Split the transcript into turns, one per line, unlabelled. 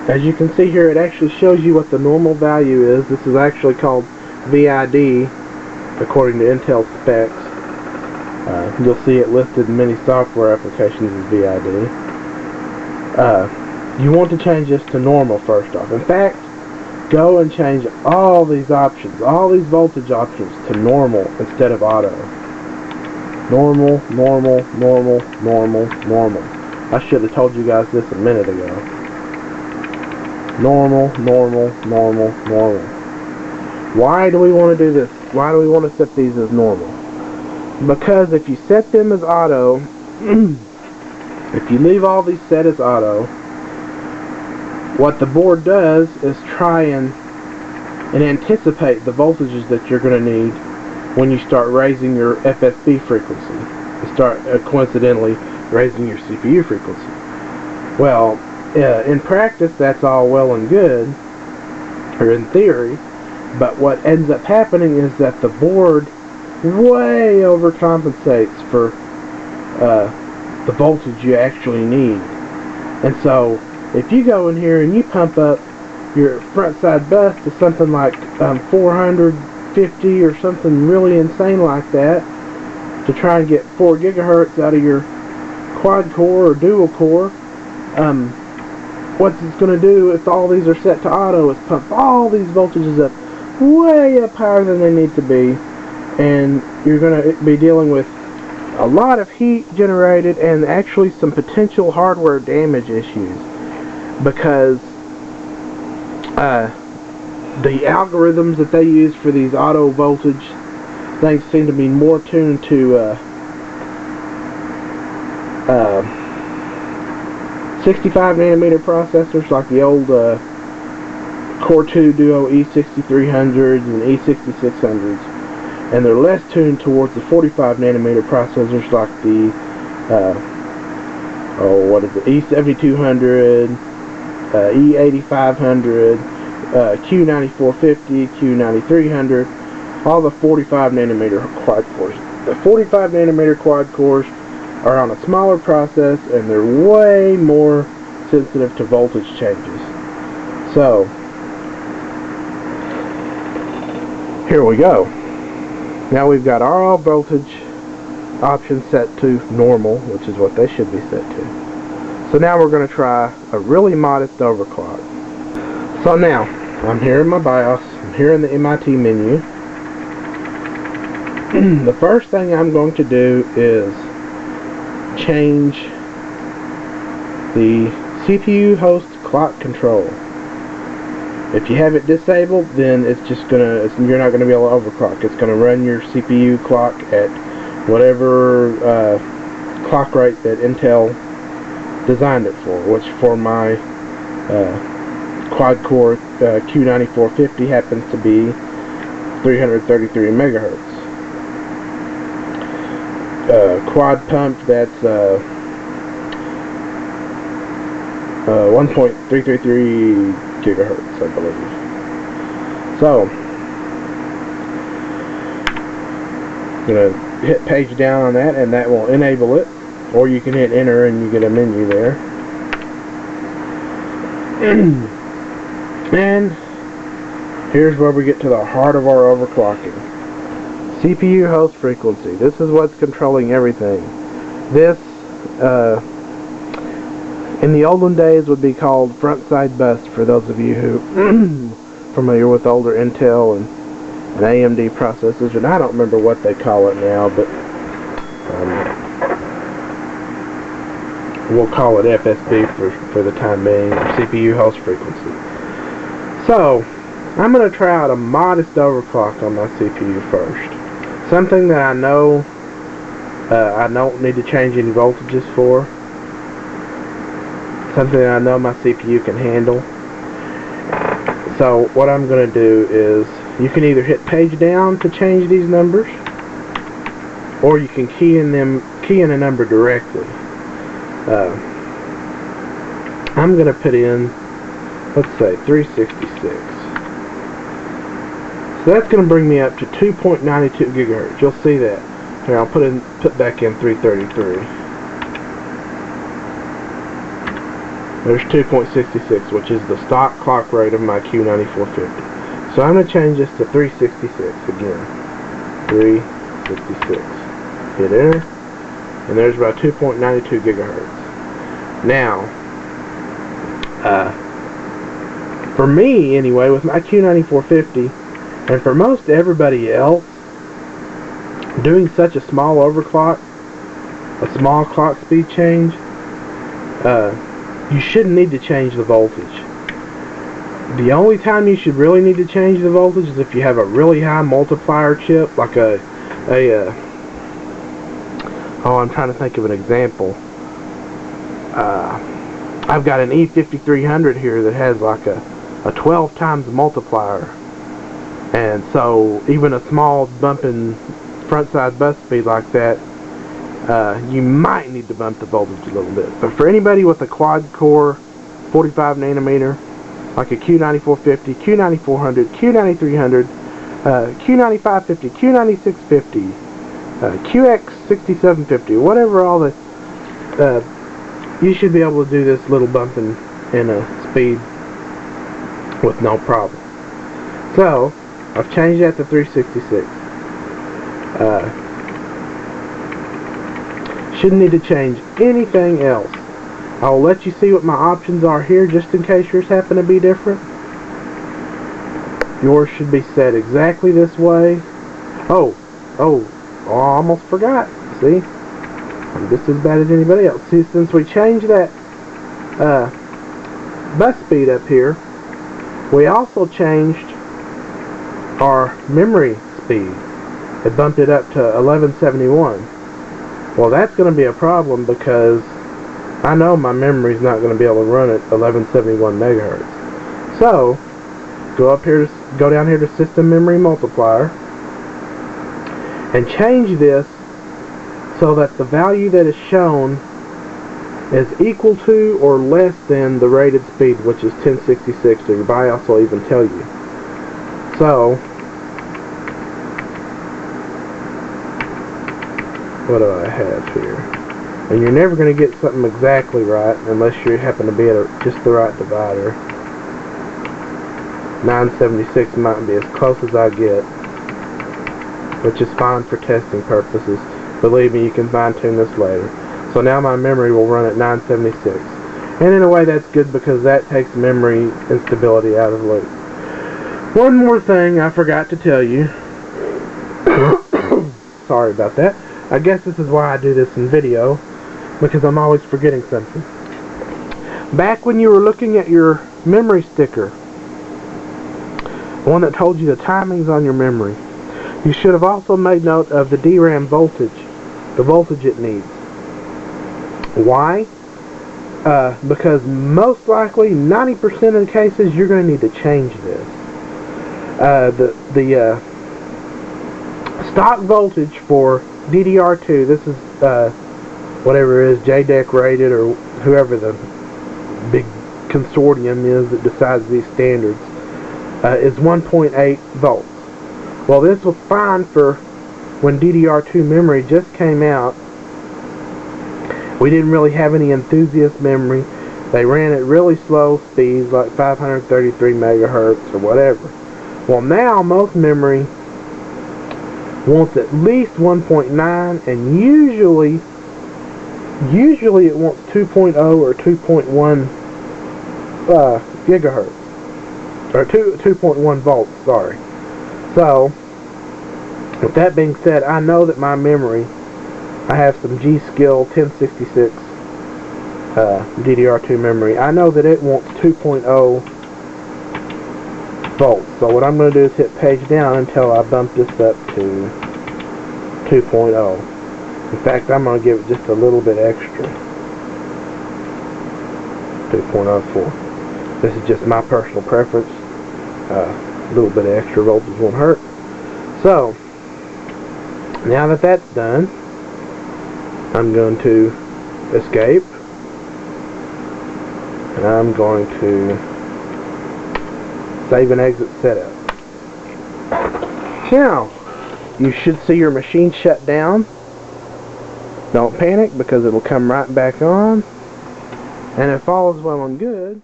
as you can see here, it actually shows you what the normal value is. This is actually called VID according to Intel specs. You'll see it listed in many software applications as VID. You want to change this to normal first off. In fact, go and change all these options, all these voltage options to normal instead of auto. Normal, normal, normal, normal, normal. I should have told you guys this a minute ago. Normal, normal, normal, normal. Why do we want to do this? Why do we want to set these as normal? Because if you set them as auto, if you leave all these set as auto, what the board does is try and anticipate the voltages that you're going to need when you start raising your FSB frequency. You start coincidentally raising your CPU frequency. Well, in practice that's all well and good, or in theory, but what ends up happening is that the board way overcompensates for the voltage you actually need. And so if you go in here and you pump up your front side bus to something like 450 or something really insane like that to try and get 4 gigahertz out of your quad core or dual core, what it's going to do if all these are set to auto is pump all these voltages up way up higher than they need to be, and you're going to be dealing with a lot of heat generated and actually some potential hardware damage issues, because the algorithms that they use for these auto voltage things seem to be more tuned to 65 nanometer processors like the old Core 2 Duo E6300s and E6600s, and they're less tuned towards the 45 nanometer processors like the E7200, E8500, Q9450, Q9300, all the 45 nanometer quad cores. The 45 nanometer quad cores are on a smaller process and they're way more sensitive to voltage changes. So here we go. Now we've got our voltage option set to normal, which is what they should be set to. So now we're going to try a really modest overclock. So now I'm here in my BIOS, I'm here in the MIT menu. The first thing I'm going to do is change the CPU host clock control. If you have it disabled, then it's just you're not gonna be able to overclock. It's gonna run your CPU clock at whatever clock rate that Intel designed it for, which for my quad core Q9450 happens to be 333 megahertz. Quad pump, that's 1.333 gigahertz, I believe. So I'm going to hit page down on that, and that will enable it, or you can hit enter and you get a menu there. And here's where we get to the heart of our overclocking. CPU host frequency. This is what's controlling everything. This in the olden days would be called front side bus, for those of you who familiar with older Intel and AMD processors, and I don't remember what they call it now, but we'll call it FSB for the time being, or CPU host frequency. So I'm going to try out a modest overclock on my CPU first. Something that I know I don't need to change any voltages for. Something that I know my CPU can handle. So what I'm going to do is, you can either hit page down to change these numbers, or you can key in a number directly. I'm going to put in, let's say, 366. So that's going to bring me up to 2.92 gigahertz. You'll see that. Here, I'll put back in 333. There's 2.66, which is the stock clock rate of my Q9450. So I'm going to change this to 366 again. 366. Hit enter, and there's about 2.92 gigahertz. Now, for me anyway, with my Q9450, and for most everybody else, doing such a small overclock, a small clock speed change, you shouldn't need to change the voltage. The only time you should really need to change the voltage is if you have a really high multiplier chip, like oh, I'm trying to think of an example. I've got an E5300 here that has like a 12 times multiplier, and so even a small bump in front side bus speed like that, you might need to bump the voltage a little bit. But for anybody with a quad core 45 nanometer, like a Q9450, Q9400, Q9300, Q9550, Q9650, QX6750, whatever all the, you should be able to do this little bump in speed with no problem. So, I've changed that to 366. Shouldn't need to change anything else. I'll let you see what my options are here just in case yours happen to be different. Yours should be set exactly this way. Oh, I almost forgot. See? I'm just as bad as anybody else. See, since we changed that bus speed up here, we also changed our memory speed. It bumped it up to 1171. Well, that's going to be a problem because I know my memory's not going to be able to run at 1171 megahertz. So, go down here to System Memory Multiplier and change this so that the value that is shown is equal to or less than the rated speed, which is 1066. The BIOS will even tell you. So, what do I have here? And you're never going to get something exactly right unless you happen to be at just the right divider. 976 might be as close as I get, which is fine for testing purposes. Believe me, you can fine-tune this later. So now my memory will run at 976. And in a way that's good because that takes memory instability out of the loop. One more thing I forgot to tell you. Sorry about that. I guess this is why I do this in video, because I'm always forgetting something. Back when you were looking at your memory sticker, the one that told you the timings on your memory, you should have also made note of the DRAM voltage, the voltage it needs. Why? Because most likely 90% of the cases you're going to need to change this. The stock voltage for DDR2, this is whatever it is, JDEC rated, or whoever the big consortium is that decides these standards, is 1.8 volts. Well, this was fine for when DDR2 memory just came out. We didn't really have any enthusiast memory. They ran at really slow speeds, like 533 megahertz or whatever. Well, now most memory wants at least 1.9, and usually it wants 2.0 or 2.1 gigahertz, or 2.1 volts, sorry. So, with that being said, I know that my memory, I have some G-Skill 1066 DDR2 memory. I know that it wants 2.0 volts. So what I'm going to do is hit page down until I bump this up to 2.0. In fact, I'm going to give it just a little bit extra. 2.04. This is just my personal preference. A little bit of extra voltage won't hurt. So, now that that's done, I'm going to escape. And I'm going to save and exit setup. Now, you should see your machine shut down. Don't panic because it'll come right back on. And if all is well and good,